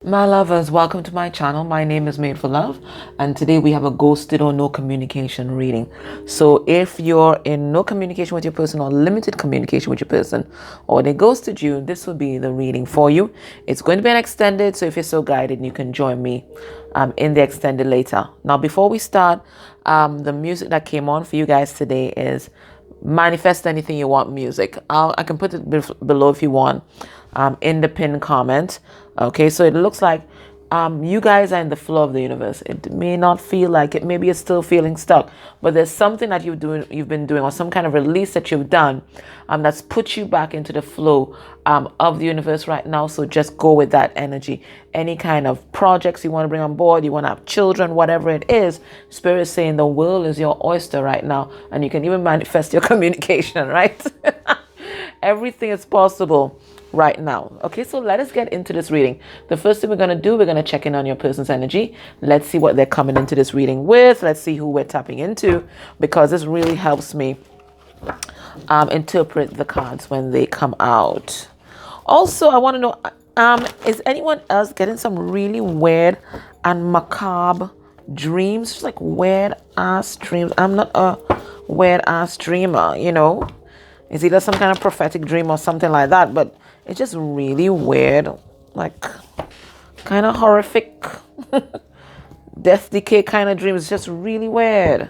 My lovers, welcome to my channel. My name is Made for Love, and today we have a ghosted or no communication reading. So if you're in no communication with your person or limited communication with your person, or they ghosted you, this will be the reading for you. It's going to be an extended, so if you're so guided, you can join me in the extended later. Now, before we start, the music that came on for you guys today is Manifest Anything You Want music. I can put it below if you want, in the pinned comment. Okay, so it looks like you guys are in the flow of the universe. It may not feel like it. Maybe you're still feeling stuck, but there's something that you've been doing, or some kind of release that you've done, that's put you back into the flow of the universe right now. So just go with that energy. Any kind of projects you want to bring on board, you want to have children, whatever it is, Spirit is saying the world is your oyster right now, and you can even manifest your communication, right? Everything is possible right now. Okay, so let us get into this reading. The first thing we're going to do, we're going to check in on your person's energy. Let's see what they're coming into this reading with. Let's see who we're tapping into, because this really helps me interpret the cards when they come out. Also, I want to know, is anyone else getting some really weird and macabre dreams? Just like weird ass dreams. I'm not a weird ass dreamer, you know. It's either some kind of prophetic dream or something like that, but it's just really weird, like kind of horrific, death decay kind of dreams. It's just really weird,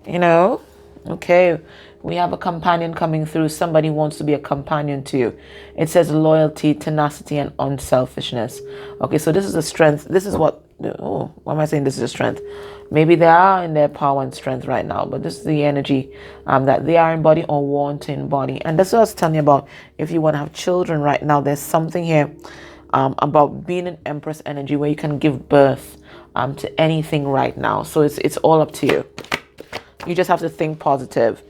you know. Okay, we have a companion coming through. Somebody wants to be a companion to you. It says loyalty, tenacity, and unselfishness. Okay, so this is the strength. This is what, oh, why am I saying this is a strength? Maybe they are in their power and strength right now, but this is the energy that they are embody or want to embody. And that's what I was telling you about. If you want to have children right now, there's something here about being an Empress energy where you can give birth to anything right now. So it's all up to you. You just have to think positive.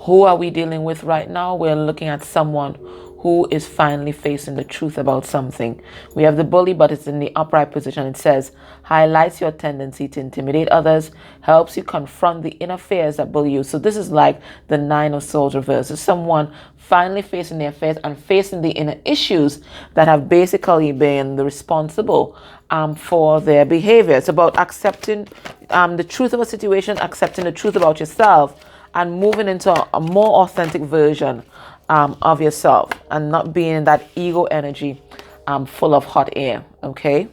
Who are we dealing with right now? We're looking at someone who is finally facing the truth about something. We have the bully, but it's in the upright position. It says, highlights your tendency to intimidate others, helps you confront the inner fears that bully you. So this is like the Nine of Swords reversed. It's someone finally facing their fears and facing the inner issues that have basically been the responsible for their behavior. It's about accepting the truth of a situation, accepting the truth about yourself, and moving into a more authentic version of yourself, and not being in that ego energy full of hot air. Okay,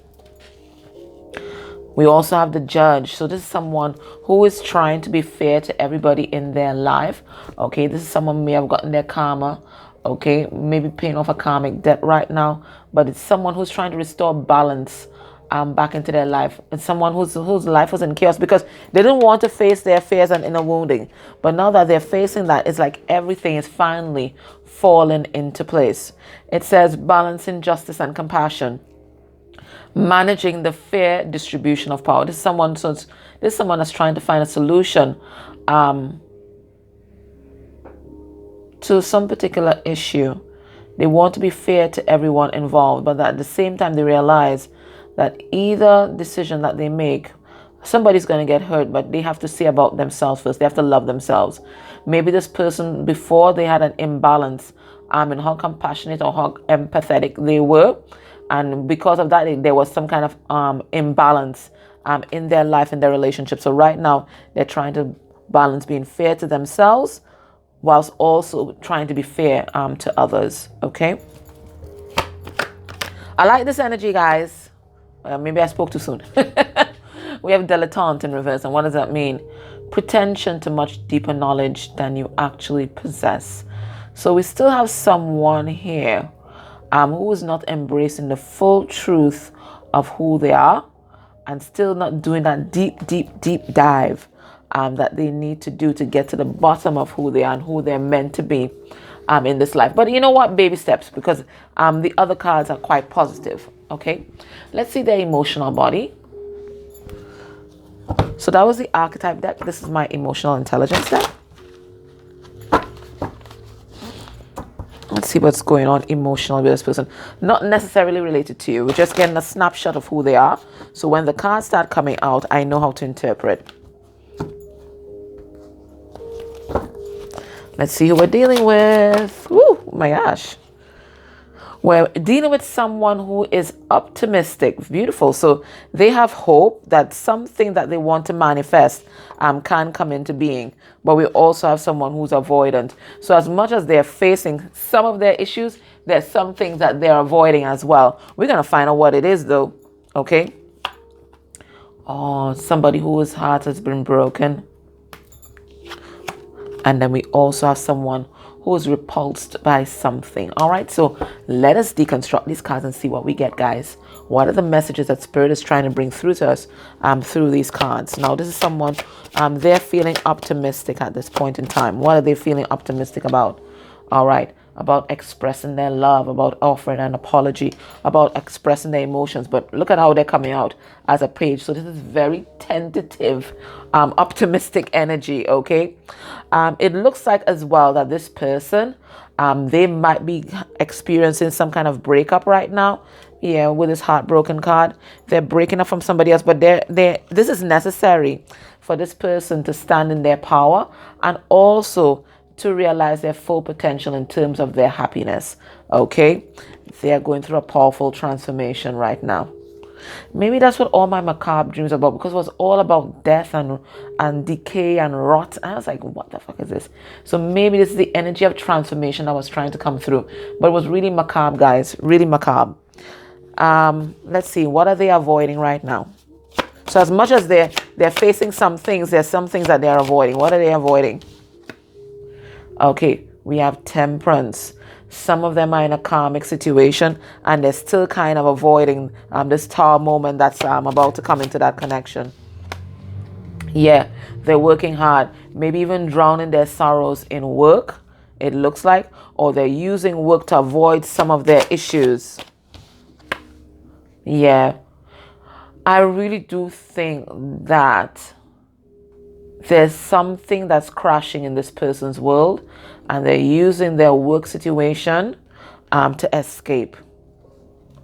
we also have the Judge. So this is someone who is trying to be fair to everybody in their life. Okay, this is someone who may have gotten their karma, okay, maybe paying off a karmic debt right now, but it's someone who's trying to restore balance back into their life. It's someone whose life was in chaos because they didn't want to face their fears and inner wounding. But now that they're facing that, it's like everything is finally falling into place. It says balancing justice and compassion, managing the fair distribution of power. This is someone that's trying to find a solution to some particular issue. They want to be fair to everyone involved, but at the same time they realize that either decision that they make, somebody's going to get hurt, but they have to see about themselves first. They have to love themselves. Maybe this person, before, they had an imbalance in how compassionate or how empathetic they were, and because of that there was some kind of imbalance in their life, in their relationship. So right now they're trying to balance being fair to themselves whilst also trying to be fair to others. Okay, I like this energy, guys. Maybe I spoke too soon. We have dilettante in reverse. And what does that mean? Pretension to much deeper knowledge than you actually possess. So we still have someone here who is not embracing the full truth of who they are, and still not doing that deep dive that they need to do to get to the bottom of who they are and who they're meant to be in this life. But you know what? Baby steps, because the other cards are quite positive. Okay, let's see their emotional body. So that was the archetype deck. This is my emotional intelligence deck. Let's see what's going on emotionally with this person. Not necessarily related to you. We're just getting a snapshot of who they are. So when the cards start coming out, I know how to interpret. Let's see who we're dealing with. Woo, my gosh. We're dealing with someone who is optimistic. Beautiful. So they have hope that something that they want to manifest can come into being. But we also have someone who's avoidant. So as much as they're facing some of their issues, there's some things that they're avoiding as well. We're going to find out what it is though. Okay. Oh, somebody whose heart has been broken. And then we also have someone who is repulsed by something. All right, so let us deconstruct these cards and see what we get, guys. What are the messages that Spirit is trying to bring through to us through these cards? Now, this is someone, they're feeling optimistic at this point in time. What are they feeling optimistic about? All right, about expressing their love, about offering an apology, about expressing their emotions. But look at how they're coming out as a page. So this is very tentative, optimistic energy, okay? It looks like as well that this person, they might be experiencing some kind of breakup right now. Yeah, with this heartbroken card, they're breaking up from somebody else, but this is necessary for this person to stand in their power and also to realize their full potential in terms of their happiness. Okay, they are going through a powerful transformation right now. Maybe that's what all my macabre dreams are about, because it was all about death and decay and rot. And I was like, what the fuck is this? So maybe this is the energy of transformation that was trying to come through, but it was really macabre, guys, really macabre. Let's see, what are they avoiding right now? So as much as they're facing some things, there's some things that they're avoiding. What are they avoiding? Okay, we have Temperance. Some of them are in a karmic situation and they're still kind of avoiding this Tower moment that's about to come into that connection. Yeah, they're working hard, maybe even drowning their sorrows in work, it looks like, or they're using work to avoid some of their issues. Yeah, I really do think that there's something that's crashing in this person's world and they're using their work situation to escape.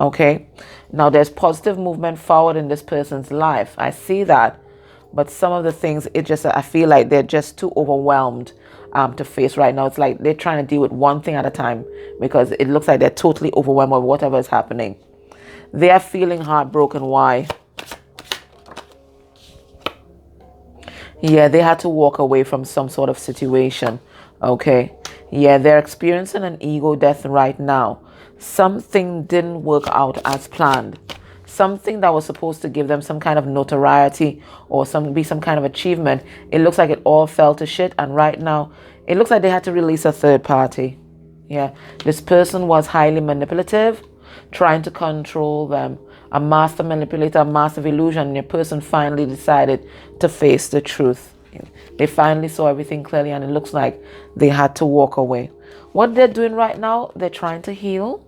Okay, now there's positive movement forward in this person's life, I see that, but some of the things, I feel like they're just too overwhelmed to face right now. It's like they're trying to deal with one thing at a time because it looks like they're totally overwhelmed with whatever is happening. They are feeling heartbroken. Why? Yeah, they had to walk away from some sort of situation. Okay. Yeah, they're experiencing an ego death right now. Something didn't work out as planned. Something that was supposed to give them some kind of notoriety or some kind of achievement. It looks like it all fell to shit. And right now, it looks like they had to release a third party. Yeah, this person was highly manipulative, trying to control them. A master manipulator, a master of illusion, and a person finally decided to face the truth. They finally saw everything clearly and it looks like they had to walk away. What they're doing right now, they're trying to heal.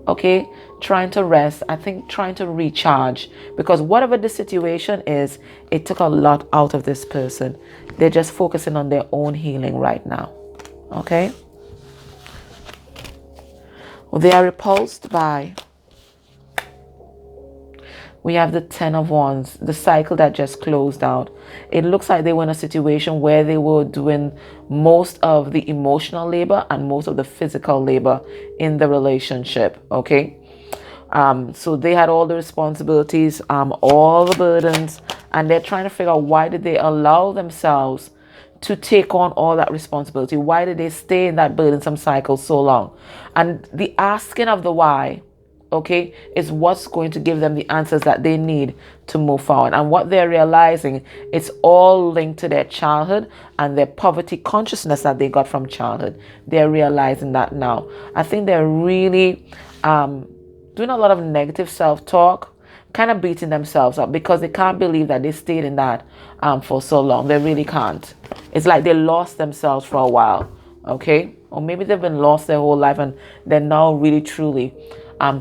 Okay, trying to rest. I think trying to recharge, because whatever the situation is, it took a lot out of this person. They're just focusing on their own healing right now. Okay. Well, they are repulsed by, we have the Ten of Wands, the cycle that just closed out. It looks like they were in a situation where they were doing most of the emotional labor and most of the physical labor in the relationship. Okay. So they had all the responsibilities, all the burdens, and they're trying to figure out, why did they allow themselves to take on all that responsibility? Why did they stay in that burdensome cycle so long? And the asking of the why, okay, is what's going to give them the answers that they need to move forward. And what they're realizing, it's all linked to their childhood and their poverty consciousness that they got from childhood. They're realizing that now. I think they're really doing a lot of negative self-talk, kind of beating themselves up because they can't believe that they stayed in that for so long. They really can't. It's like they lost themselves for a while, okay? Or maybe they've been lost their whole life and they're now really truly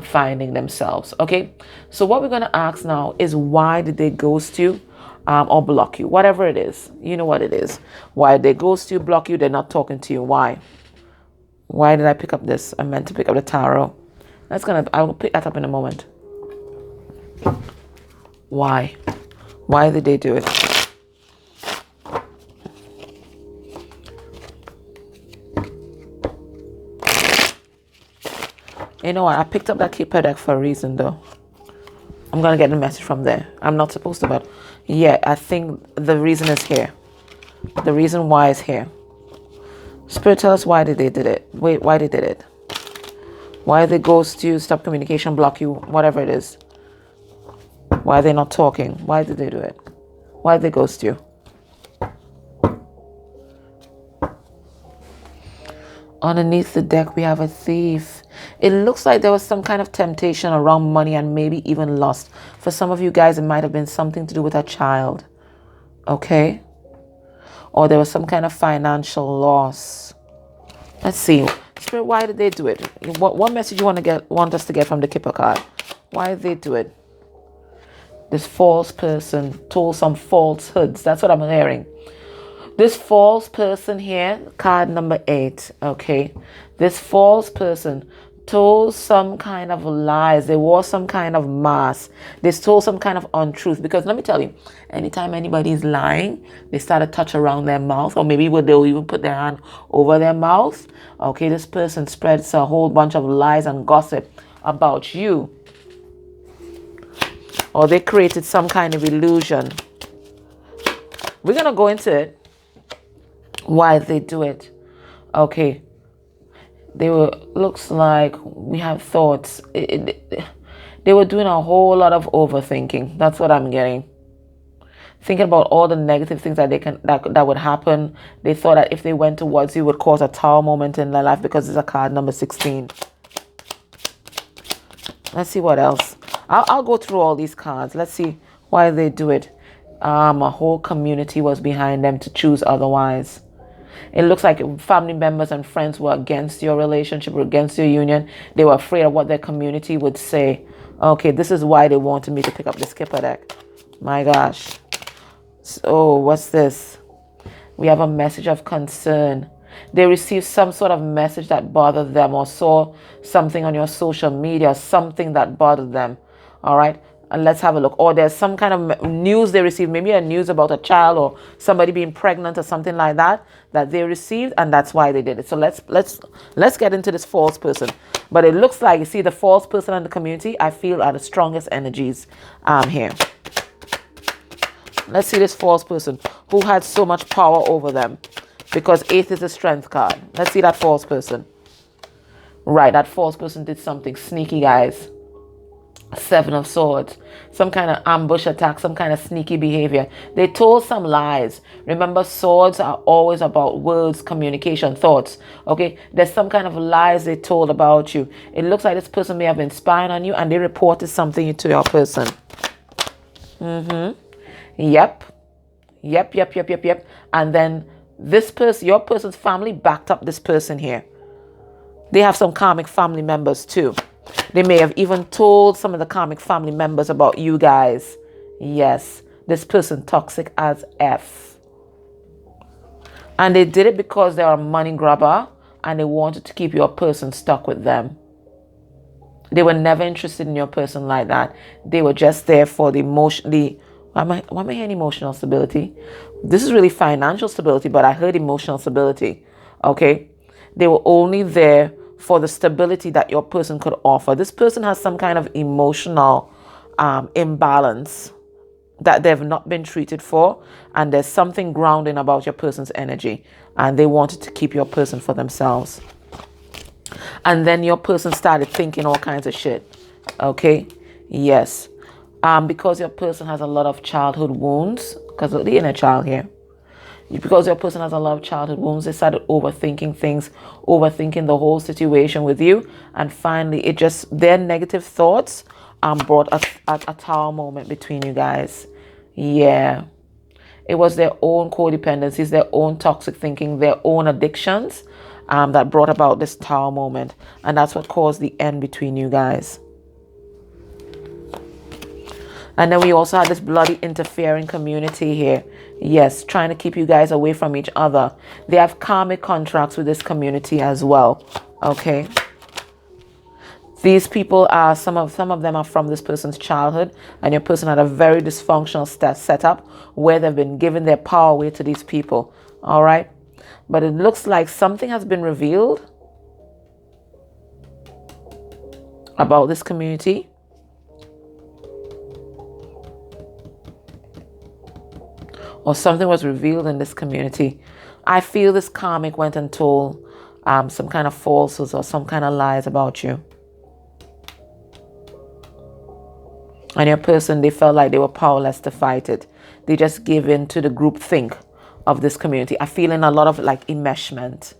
finding themselves. Okay, so what we're going to ask now is, why did they ghost you or block you? Whatever it is, you know what it is. Why did they ghost you, block you? They're not talking to you. Why did I pick up this? I meant to pick up the tarot. I will pick that up in a moment. Why did they do it? You know what? I picked up that keeper deck for a reason, though. I'm going to get the message from there. I'm not supposed to, but yeah, I think the reason is here. The reason why is here. Spirit, tell us why did they did it. Wait, why they did it. Why they ghost you, stop communication, block you, whatever it is. Why are they not talking? Why did they do it? Why did they ghost you? Underneath the deck, we have a thief. It looks like there was some kind of temptation around money and maybe even lust. For some of you guys, it might have been something to do with a child. Okay? Or there was some kind of financial loss. Let's see. Spirit, why did they do it? What message you want us to get from the Kipper card? Why did they do it? This false person told some falsehoods. That's what I'm hearing. This false person here, card number 8, okay? This false person told some kind of lies. They wore some kind of mask. They told some kind of untruth. Because let me tell you, anytime anybody is lying, they start to touch around their mouth, or maybe they'll even put their hand over their mouth. Okay, this person spreads a whole bunch of lies and gossip about you. Or they created some kind of illusion. We're going to go into it. Why they do it. Okay. Looks like we have thoughts. They were doing a whole lot of overthinking. That's what I'm getting. Thinking about all the negative things that would happen. They thought that if they went towards you, it would cause a tower moment in their life because it's a card number 16. Let's see what else. I'll go through all these cards. Let's see why they do it. A whole community was behind them to choose otherwise. It looks like family members and friends were against your relationship or against your union. They were afraid of what their community would say. Okay, this is why they wanted me to pick up the Skipper deck. My gosh. So, what's this? We have a message of concern. They received some sort of message that bothered them, or saw something on your social media, something that bothered them. All right. And let's have a look. Or there's some kind of news they received, maybe a news about a child or somebody being pregnant or something like that they received, and that's why they did it. So let's get into this false person. But it looks like, you see, the false person and the community, I feel, are the strongest energies here. Let's see this false person who had so much power over them, because 8 is a strength card. Let's see that false person. Right, that false person did something sneaky, guys. 7 of Swords, some kind of ambush attack, some kind of sneaky behavior. They told some lies. Remember, swords are always about words, communication, thoughts. Okay, there's some kind of lies they told about you. It looks like this person may have been spying on you, and they reported something to your person. Yep. And then this person, your person's family, backed up this person here. They have some karmic family members too. They may have even told some of the karmic family members about you guys. Yes, this person toxic as F. And they did it because they're a money grabber and they wanted to keep your person stuck with them. They were never interested in your person like that. They were just there for the why am I hearing emotional stability? This is really financial stability, but I heard emotional stability. Okay? They were only there for the stability that your person could offer. This person has some kind of emotional imbalance that they've not been treated for, and there's something grounding about your person's energy, and they wanted to keep your person for themselves. And then your person started thinking all kinds of shit. Okay? Yes. Because your person has a lot of childhood wounds, because of the inner child here. Because your person has a lot of childhood wounds, they started overthinking things, overthinking the whole situation with you. And finally, their negative thoughts brought a tower moment between you guys. Yeah. It was their own codependencies, their own toxic thinking, their own addictions that brought about this tower moment. And that's what caused the end between you guys. And then we also had this bloody interfering community here. Yes, trying to keep you guys away from each other. They have karmic contracts with this community as well. Okay. These people are, some of them are from this person's childhood, and your person had a very dysfunctional setup where they've been giving their power away to these people. All right. But it looks like something has been revealed. about this community. Or something was revealed in this community. I feel this karmic went and told some kind of falsehoods or some kind of lies about you. And your person, they felt like they were powerless to fight it. They just gave in to the group think of this community. I feel in a lot of like enmeshment.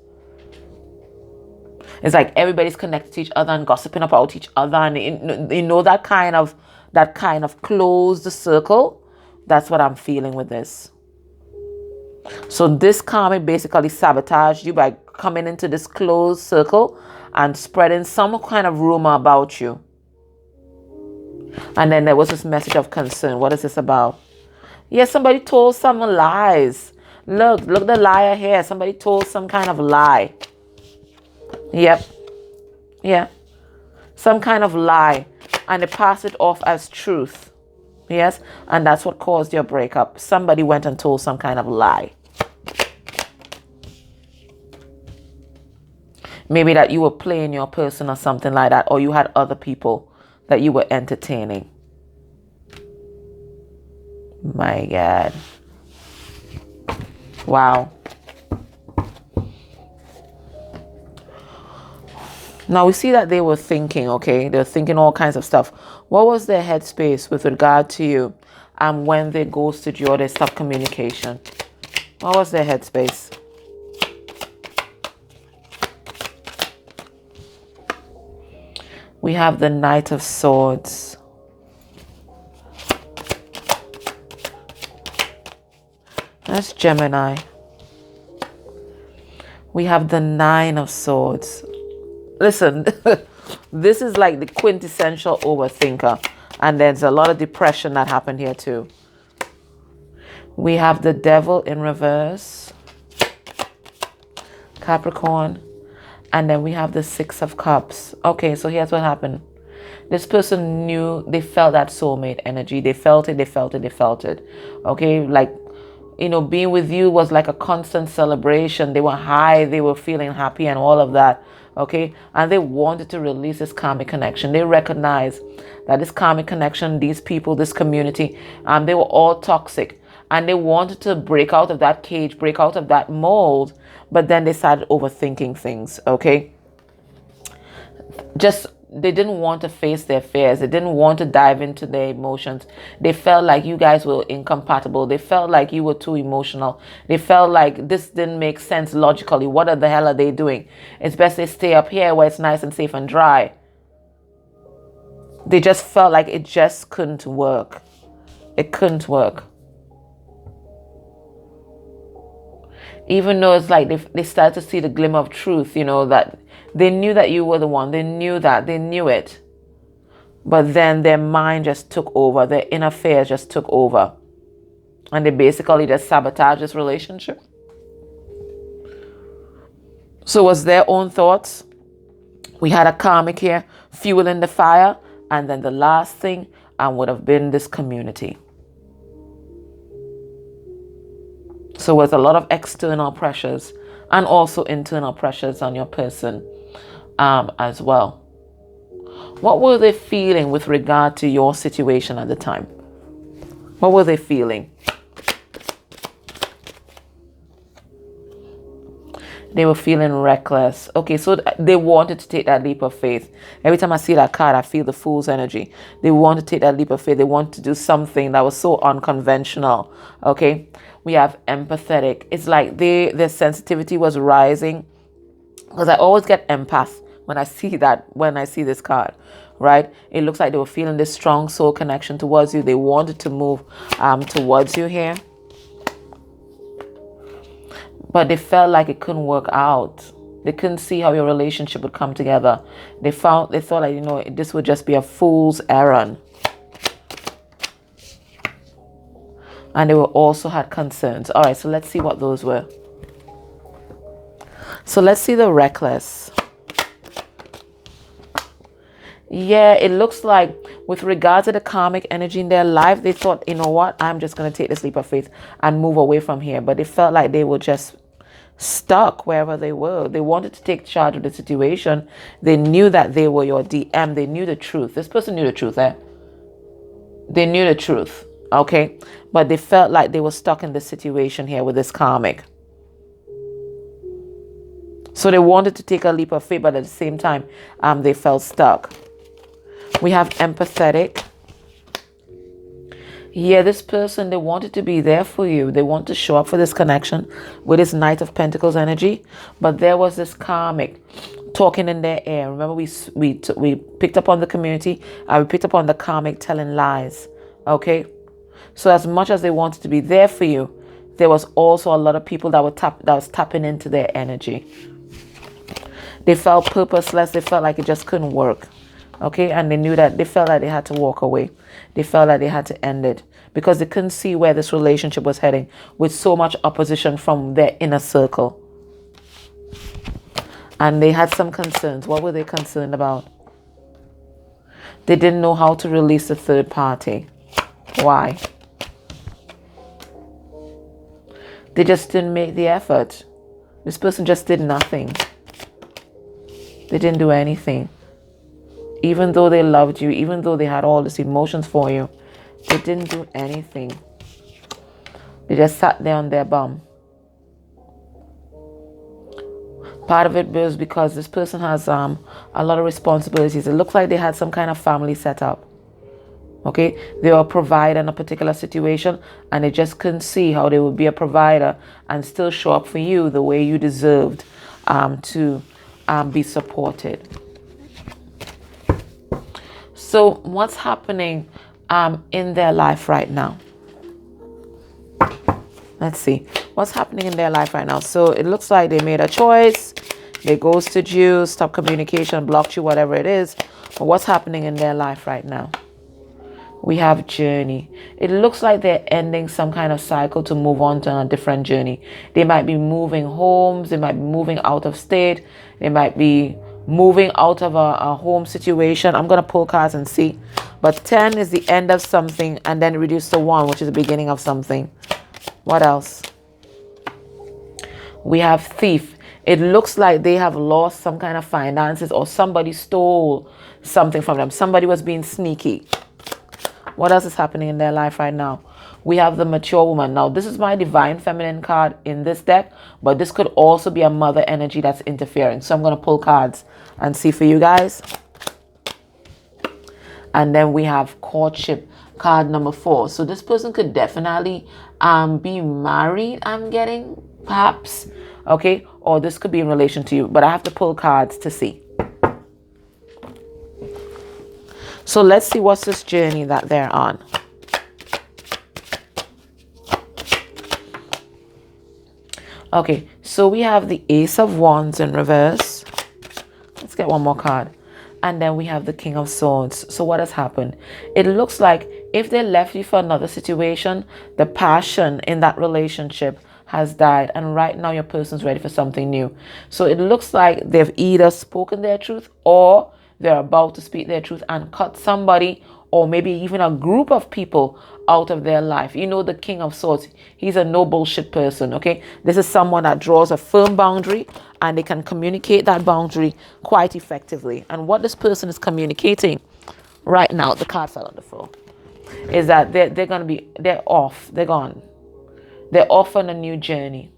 It's like everybody's connected to each other and gossiping about each other, and you know that kind of closed circle. That's what I'm feeling with this. So this karmic basically sabotaged you by coming into this closed circle and spreading some kind of rumor about you. And then there was this message of concern. What is this about? Yes, somebody told some lies. Look the liar here. Somebody told some kind of lie. Yep. Yeah. Some kind of lie. And they pass it off as truth. Yes. And that's what caused your breakup. Somebody went and told some kind of lie. Maybe that you were playing your person or something like that. Or you had other people that you were entertaining. My God. Wow. Now we see that they were thinking, okay? They were thinking all kinds of stuff. What was their headspace with regard to you? And when they ghosted you or they stopped communication? What was their headspace? We have the Knight of Swords. That's Gemini. We have the Nine of Swords. Listen, this is like the quintessential overthinker. And there's a lot of depression that happened here too. We have the Devil in reverse. Capricorn. And then we have the Six of Cups. Okay, so here's what happened. This person knew, they felt that soulmate energy. They felt it, they felt it, they felt it. Okay, like, you know, being with you was like a constant celebration. They were high, they were feeling happy and all of that. Okay, and they wanted to release this karmic connection. They recognized that this karmic connection, these people, this community, they were all toxic. And they wanted to break out of that cage, break out of that mold. But then they started overthinking things, okay? They didn't want to face their fears. They didn't want to dive into their emotions. They felt like you guys were incompatible. They felt like you were too emotional. They felt like this didn't make sense logically. What the hell are they doing? It's best they stay up here where it's nice and safe and dry. They just felt like it just couldn't work. It couldn't work. Even though it's like they started to see the glimmer of truth, you know, that they knew that you were the one. They knew that. They knew it. But then their mind just took over. Their inner fears just took over. And they basically just sabotaged this relationship. So it was their own thoughts. We had a karmic here, fueling the fire. And then the last thing would have been this community. So it was a lot of external pressures and also internal pressures on your person as well. What were they feeling with regard to your situation at the time? What were they feeling? They were feeling reckless. Okay, so they wanted to take that leap of faith. Every time I see that card, I feel the Fool's energy. They want to take that leap of faith. They want to do something that was so unconventional. Okay, we have empathetic. It's like their sensitivity was rising. Because I always get empath when I see this card, right? It looks like they were feeling this strong soul connection towards you. They wanted to move towards you here. But they felt like it couldn't work out. They couldn't see how your relationship would come together. They thought like, you know, this would just be a fool's errand. And they also had concerns. All right, so let's see what those were. So let's see the reckless. Yeah, it looks like with regard to the karmic energy in their life, they thought, you know what, I'm just going to take this leap of faith and move away from here. But they felt like they were just stuck wherever they were. They wanted to take charge of the situation. They knew that they were your DM. They knew the truth. This person knew the truth, eh? They knew the truth, okay? But they felt like they were stuck in this situation here with this karmic. So they wanted to take a leap of faith, but at the same time, they felt stuck. We have empathetic. Yeah, this person, they wanted to be there for you. They want to show up for this connection with this Knight of Pentacles energy. But there was this karmic talking in their ear. Remember, we picked up on the community. We picked up on the karmic telling lies. Okay? So as much as they wanted to be there for you, there was also a lot of people that was tapping into their energy. They felt purposeless. They felt like it just couldn't work. Okay, and they knew that they felt like they had to walk away. They felt like they had to end it because they couldn't see where this relationship was heading with so much opposition from their inner circle. And they had some concerns. What were they concerned about? They didn't know how to release the third party. Why? They just didn't make the effort. This person just did nothing. They didn't do anything. Even though they loved you, even though they had all these emotions for you, they didn't do anything. They just sat there on their bum. Part of it was because this person has a lot of responsibilities. It looks like they had some kind of family set up. Okay, they were a provider in a particular situation, and they just couldn't see how they would be a provider and still show up for you the way you deserved to be supported. So what's happening in their life right now? Let's see. What's happening in their life right now? So it looks like they made a choice. They ghosted you, stopped communication, blocked you, whatever it is. But what's happening in their life right now? We have journey. It looks like they're ending some kind of cycle to move on to a different journey. They might be moving homes. They might be moving out of state. They might be moving out of a home situation. I'm going to pull cards and see. But 10 is the end of something, and then reduce to 1, which is the beginning of something. What else? We have thief. It looks like they have lost some kind of finances, or somebody stole something from them. Somebody was being sneaky. What else is happening in their life right now? We have the mature woman. Now, this is my divine feminine card in this deck, but this could also be a mother energy that's interfering. So I'm going to pull cards and see for you guys. And then we have courtship, card number 4. So this person could definitely be married, I'm getting, perhaps. Okay, or this could be in relation to you, but I have to pull cards to see. So let's see what's this journey that they're on. Okay, so we have the Ace of Wands in reverse. Let's get one more card. And then we have the King of Swords. So what has happened? It looks like if they left you for another situation, the passion in that relationship has died. And right now your person's ready for something new. So it looks like they've either spoken their truth, or they're about to speak their truth and cut somebody, or maybe even a group of people out of their life. You know, the King of Swords, he's a no bullshit person, okay? This is someone that draws a firm boundary, and they can communicate that boundary quite effectively. And what this person is communicating right now, the card fell on the floor, is that they're off. They're gone. They're off on a new journey,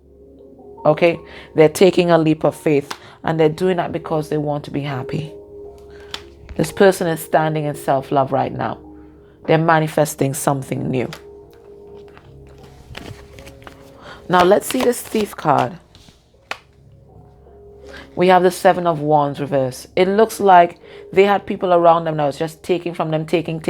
okay? They're taking a leap of faith, and they're doing that because they want to be happy. This person is standing in self-love right now. They're manifesting something new. Now let's see this Thief card. We have the Seven of Wands reverse. It looks like they had people around them that was just taking from them, taking.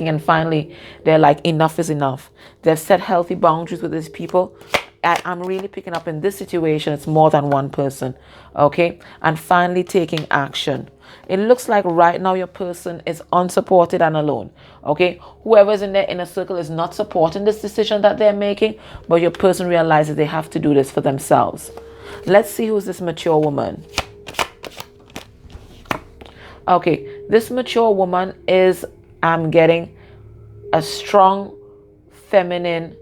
And finally, they're like, enough is enough. They've set healthy boundaries with these people. I'm really picking up in this situation, it's more than one person, okay? And finally taking action. It looks like right now your person is unsupported and alone, okay? Whoever's in their inner circle is not supporting this decision that they're making, but your person realizes they have to do this for themselves. Let's see who's this mature woman. Okay, this mature woman is, I'm getting a strong feminine,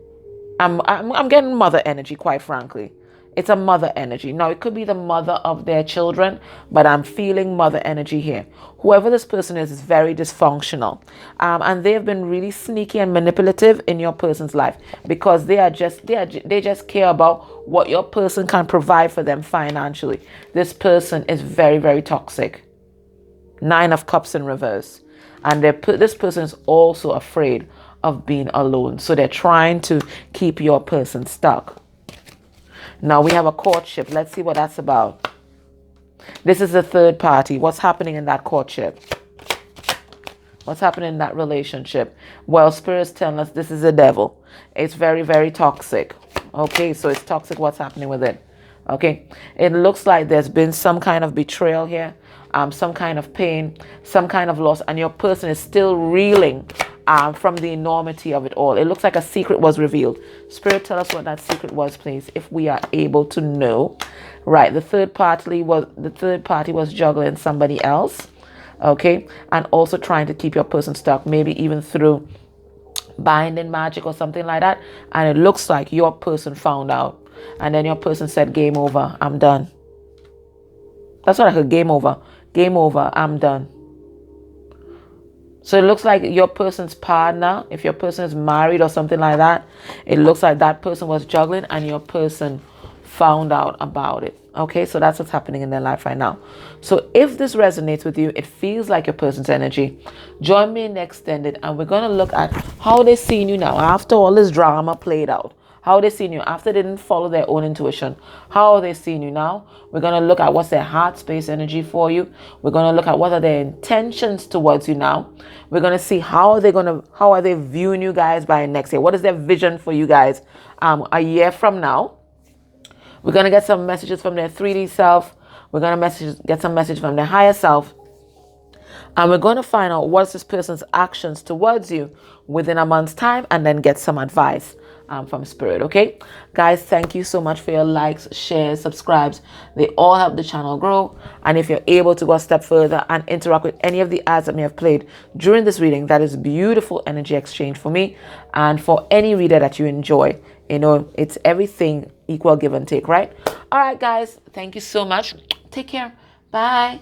I'm getting mother energy, quite frankly. It's a mother energy. Now, it could be the mother of their children, but I'm feeling mother energy here. Whoever this person is very dysfunctional. And they've been really sneaky and manipulative in your person's life because they just care about what your person can provide for them financially. This person is very, very toxic. 9 of Cups in reverse. And this person is also afraid of being alone. So they're trying to keep your person stuck. Now we have a courtship. Let's see what that's about. This is a third party. What's happening in that courtship? What's happening in that relationship? Well, Spirit's telling us this is a devil. It's very, very toxic. Okay, so it's toxic. What's happening with it? Okay, it looks like there's been some kind of betrayal here, some kind of pain, some kind of loss, and your person is still reeling from the enormity of it all. It looks like a secret was revealed. Spirit, tell us what that secret was, please, if we are able to know. Right, the third party was juggling somebody else, okay, and also trying to keep your person stuck, maybe even through binding magic or something like that. And it looks like your person found out, and then your person said, "Game over, I'm done." That's what I heard. Game over, I'm done. So it looks like your person's partner, if your person is married or something like that, it looks like that person was juggling and your person found out about it. Okay, so that's what's happening in their life right now. So if this resonates with you, it feels like your person's energy, join me in Extended, and we're going to look at how they're seeing you now after all this drama played out. How are they seeing you after they didn't follow their own intuition? How are they seeing you now? We're going to look at what's their heart space energy for you. We're going to look at what are their intentions towards you now. We're going to see how are they viewing you guys by next year? What is their vision for you guys a year from now? We're going to get some messages from their 3D self. We're going to get some message from their higher self. And we're going to find out what's this person's actions towards you within a month's time, and then get some advice from Spirit. Okay, guys, thank you so much for your likes, shares, subscribes. They all help the channel grow. And if you're able to go a step further and interact with any of the ads that may have played during this reading, that is beautiful energy exchange for me and for any reader that you enjoy. You know, it's everything equal give and take, right? All right, guys, thank you so much. Take care. Bye.